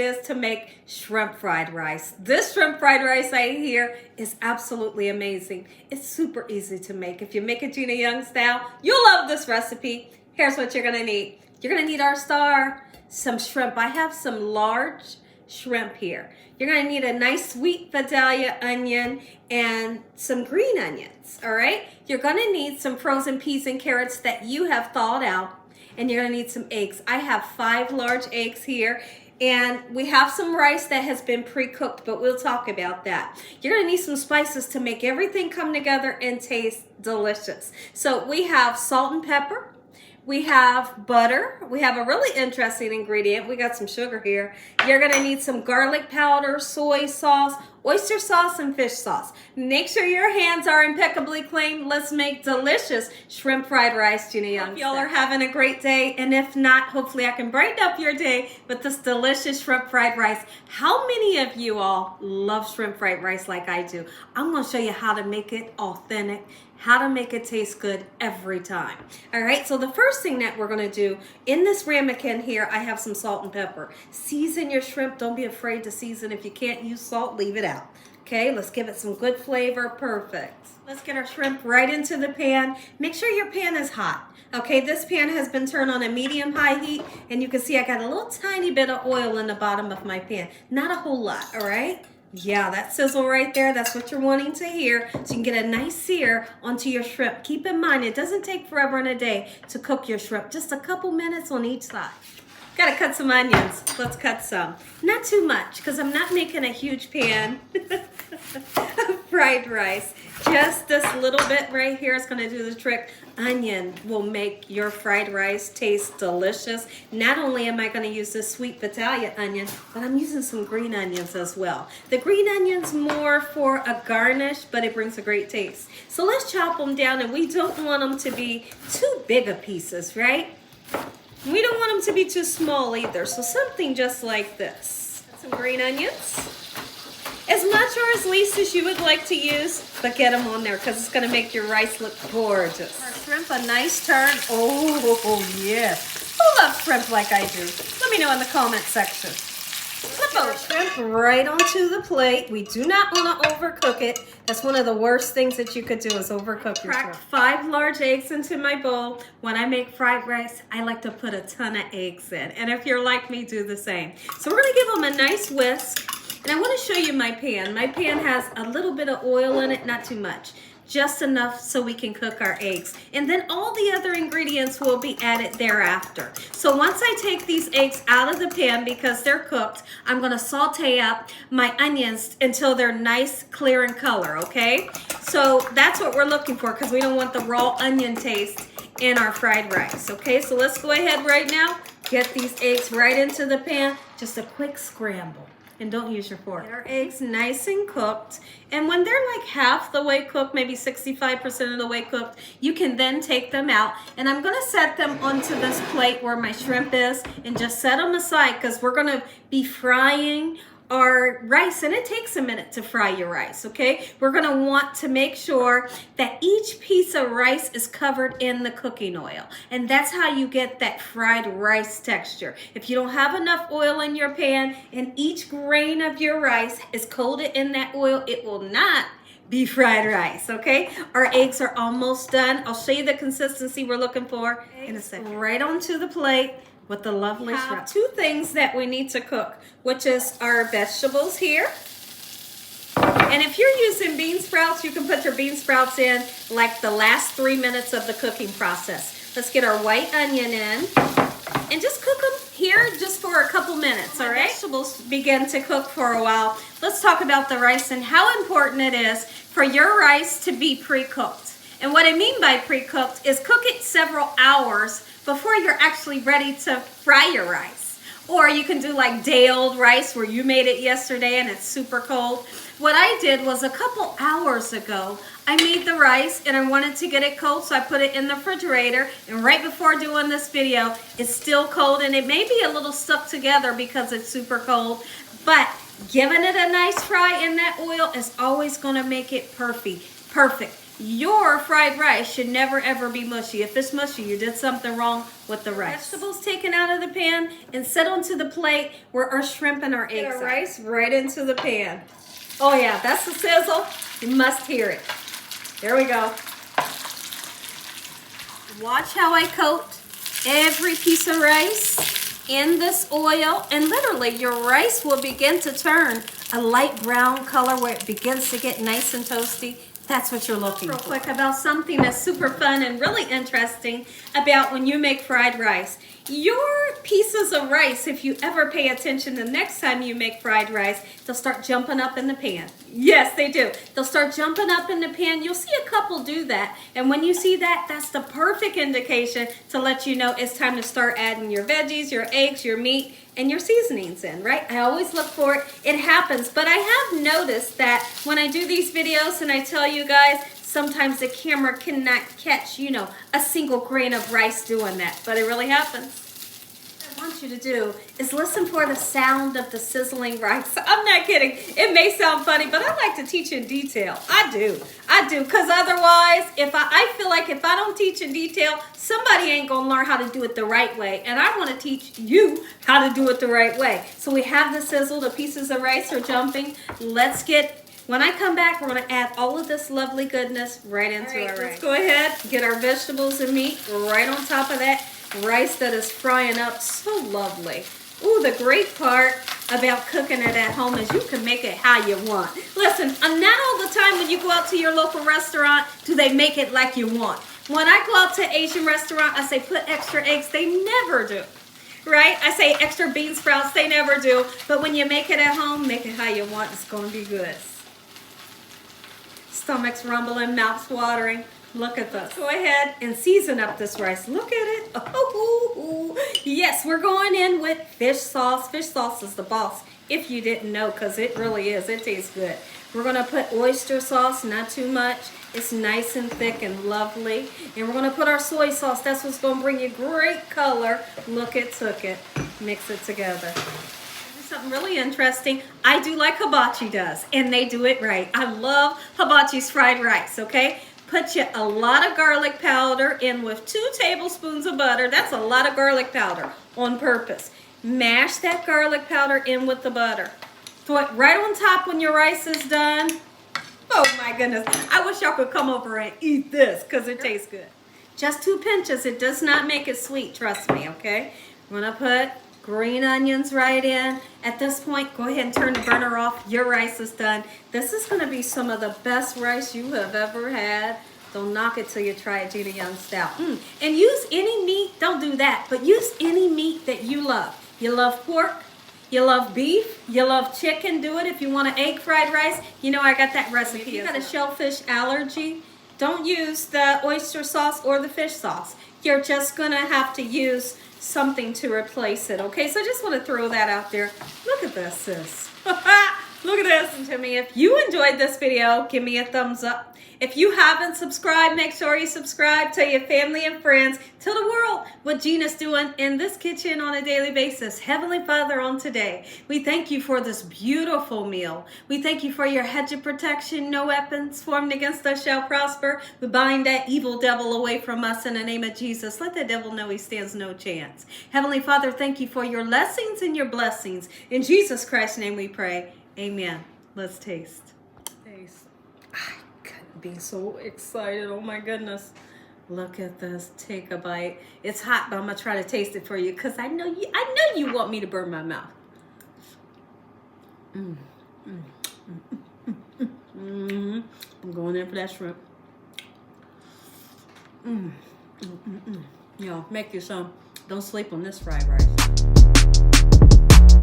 is to make shrimp fried rice. This shrimp fried rice right here is absolutely amazing. It's super easy to make. If you make it Gina Young style, you'll love this recipe. Here's what you're gonna need. You're gonna need our star, some shrimp. I have some large shrimp here. You're gonna need a nice sweet Vidalia onion and some green onions, all right? You're gonna need some frozen peas and carrots that you have thawed out, and you're gonna need some eggs. I have 5 large eggs here, and we have some rice that has been pre-cooked, but we'll talk about that. You're gonna need some spices to make everything come together and taste delicious. So we have salt and pepper, we have butter, we have a really interesting ingredient. We got some sugar here. You're gonna need some garlic powder, soy sauce, oyster sauce, and fish sauce. Make sure your hands are impeccably clean. Let's make delicious shrimp fried rice, Gina Young. Y'all are having a great day, and if not, hopefully I can brighten up your day with this delicious shrimp fried rice. How many of you all love shrimp fried rice like I do? I'm gonna show you how to make it authentic, how to make it taste good every time. All right, so the first thing that we're gonna do, in this ramekin here, I have some salt and pepper. Season your shrimp. Don't be afraid to season. If you can't use salt, leave it out. Okay, let's give it some good flavor. Perfect. Let's get our shrimp right into the pan. Make sure your pan is hot. Okay, this pan has been turned on a medium-high heat, and you can see I got a little tiny bit of oil in the bottom of my pan. Not a whole lot, all right? Yeah, that sizzle right there, that's what you're wanting to hear, so you can get a nice sear onto your shrimp. Keep in mind, it doesn't take forever and a day to cook your shrimp, just a couple minutes on each side. Gotta cut some onions. Let's cut some. Not too much, because I'm not making a huge pan of fried rice. Just this little bit right here is gonna do the trick. Onion will make your fried rice taste delicious. Not only am I gonna use this sweet Vidalia onion, but I'm using some green onions as well. The green onion's more for a garnish, but it brings a great taste. So let's chop them down, and we don't want them to be too big of pieces, right? We don't want them to be too small either, so something just like this. Some green onions. As much or as least as you would like to use, but get them on there because it's going to make your rice look gorgeous. Our shrimp, a nice turn. Oh, yeah. Who loves shrimp like I do? Let me know in the comment section. Flip our shrimp right onto the plate. We do not want to overcook it. That's one of the worst things that you could do is overcook your shrimp. Crack 5 large eggs into my bowl. When I make fried rice, I like to put a ton of eggs in. And if you're like me, do the same. So we're going to give them a nice whisk. And I want to show you my pan. My pan has a little bit of oil in it, not too much. Just enough so we can cook our eggs. And then all the other ingredients will be added thereafter. So once I take these eggs out of the pan because they're cooked, I'm gonna saute up my onions until they're nice, clear in color, okay? So that's what we're looking for because we don't want the raw onion taste in our fried rice, okay? So let's go ahead right now, get these eggs right into the pan, just a quick scramble. And don't use your fork. Get our eggs nice and cooked. And when they're like half the way cooked, maybe 65% of the way cooked, you can then take them out. And I'm gonna set them onto this plate where my shrimp is and just set them aside because we're gonna be frying our rice, and it takes a minute to fry your rice, okay? We're gonna want to make sure that each piece of rice is covered in the cooking oil, and that's how you get that fried rice texture. If you don't have enough oil in your pan and each grain of your rice is coated in that oil, it will not be fried rice, okay? Our eggs are almost done. I'll show you the consistency we're looking for in a second. Right onto the plate with the lovely shrimp. 2 things that we need to cook, which is our vegetables here. And if you're using bean sprouts, you can put your bean sprouts in like the last 3 minutes of the cooking process. Let's get our white onion in and just cook them here just for a couple minutes, all right? Vegetables begin to cook for a while. Let's talk about the rice and how important it is for your rice to be pre-cooked. And what I mean by pre-cooked is cook it several hours before you're actually ready to fry your rice. Or you can do like day-old rice where you made it yesterday and it's super cold. What I did was a couple hours ago, I made the rice and I wanted to get it cold, so I put it in the refrigerator. And right before doing this video, it's still cold and it may be a little stuck together because it's super cold. But giving it a nice fry in that oil is always gonna make it perfect. Your fried rice should never ever be mushy. If it's mushy, you did something wrong with the rice. Vegetables taken out of the pan and set onto the plate where our shrimp and our eggs are. Get our rice right into the pan. Oh yeah, that's the sizzle. You must hear it. There we go. Watch how I coat every piece of rice in this oil, and literally your rice will begin to turn a light brown color where it begins to get nice and toasty. That's what you're looking for. Real quick about something that's super fun and really interesting about when you make fried rice. Your pieces of rice, if you ever pay attention the next time you make fried rice, they'll start jumping up in the pan. Yes, they do. They'll start jumping up in the pan. You'll see a couple do that. And when you see that, that's the perfect indication to let you know it's time to start adding your veggies, your eggs, your meat, and your seasonings in, right? I always look for it. It happens. But I have noticed that when I do these videos and I tell you guys, sometimes the camera cannot catch, you know, a single grain of rice doing that. But it really happens. What I want you to do is listen for the sound of the sizzling rice. I'm not kidding. It may sound funny, but I like to teach in detail. I do. Because otherwise, I feel like if I don't teach in detail, somebody ain't going to learn how to do it the right way. And I want to teach you how to do it the right way. So we have the sizzle. The pieces of rice are jumping. When I come back, we're going to add all of this lovely goodness right into our rice. Let's go ahead, get our vegetables and meat right on top of that rice that is frying up so lovely. Ooh, the great part about cooking it at home is you can make it how you want. Listen, not all the time when you go out to your local restaurant do they make it like you want. When I go out to Asian restaurant, I say put extra eggs. They never do. Right? I say extra bean sprouts. They never do. But when you make it at home, make it how you want. It's going to be good. Stomach's rumbling, mouth's watering. Look at this. Go ahead and season up this rice. Look at it. Oh, yes, we're going in with fish sauce. Fish sauce is the boss, if you didn't know, because it really is. It tastes good. We're going to put oyster sauce, not too much. It's nice and thick and lovely. And we're going to put our soy sauce. That's what's going to bring you great color. Look it, took it. Mix it together. Something really interesting. I do like hibachi does, and they do it right. I love hibachi's fried rice, okay? Put you a lot of garlic powder in with 2 tablespoons of butter. That's a lot of garlic powder on purpose. Mash that garlic powder in with the butter. Throw it right on top when your rice is done. Oh my goodness. I wish y'all could come over and eat this because it tastes good. Just 2 pinches. It does not make it sweet, trust me, okay? I'm going to put green onions right in. At this point, go ahead and turn the burner off. Your rice is done. This is going to be some of the best rice you have ever had. Don't knock it till you try it, Gina Young Style. And use any meat. Don't do that, but use any meat that you love. You love pork. You love beef. You love chicken. Do it. If you want an egg fried rice, you know I got that recipe. If you got a shellfish allergy, don't use the oyster sauce or the fish sauce. You're just going to have to use something to replace it, okay? So I just want to throw that out there. Look at this, sis. Look at this. Listen to me. If you enjoyed this video, give me a thumbs up. If you haven't subscribed, make sure you subscribe. Tell your family and friends. Tell the world what Gina's doing in this kitchen on a daily basis. Heavenly Father, on today, we thank you for this beautiful meal. We thank you for your hedge of protection. No weapons formed against us shall prosper. We bind that evil devil away from us in the name of Jesus. Let the devil know he stands no chance. Heavenly Father, thank you for your lessons and your blessings. In Jesus Christ's name we pray. Amen. Let's taste. Taste. I couldn't be so excited. Oh my goodness. Look at this. Take a bite. It's hot, but I'm gonna try to taste it for you because I know you want me to burn my mouth. I'm going in for that shrimp. Yo, make you some. Don't sleep on this fried rice.